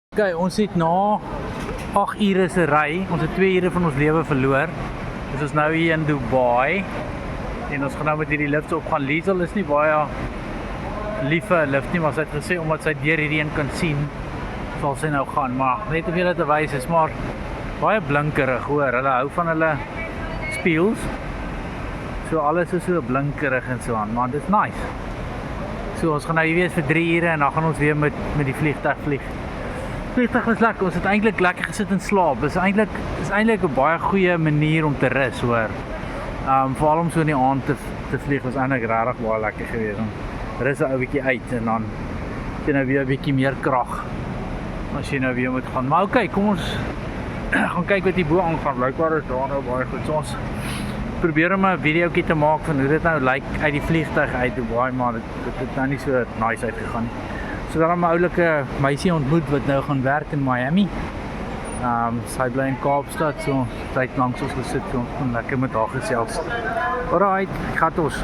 Okay, ons het na 8 ure se ry, ons het 2 ure van ons lewe verloor. Dus ons nou hier in Dubai en ons gaan nou met hierdie lifts opgaan. Liesel is nie baie lief vir 'n lift nie, maar sy het gesê omdat sy deur hierdie een kan sien, sal sy nou gaan. Maar net om julle te wys, is maar baie blinkerig, hoor. Hulle hou van hulle spieëls. So alles is so blinkerig en so aan, maar dit is nice. So ons gaan nou hier wees vir 3 ure en dan gaan ons weer met die vliegtuig vlieg. Vliegtuig is lekker, ons het eintlik lekker gesit en slaap. Dis eintlik 'n baie goeie manier om te rus, hoor. Veral om so in die aand te vlieg was eintlik regtig baie lekker geweest. Rus 'n ou bietjie uit en dan het jy nou weer 'n bietjie meer krag as jy nou weer moet gaan. Maar okay, kom ons gaan kyk wat hier bo aangaan. Blykbaar is daar nou baie goed. So ons probeer om 'n videoetjie te maak van hoe dit nou lyk uit die vliegtuig uit Dubai, maar dit het nou nie so nice uitgegaan nie. So daar 'n oulike meisie ontmoet wat nou gaan werk in Miami. Sy bly in Kaapstad, so tyd langs ons gesit, so ons kon lekker met haar gesels. Alright, gat ons.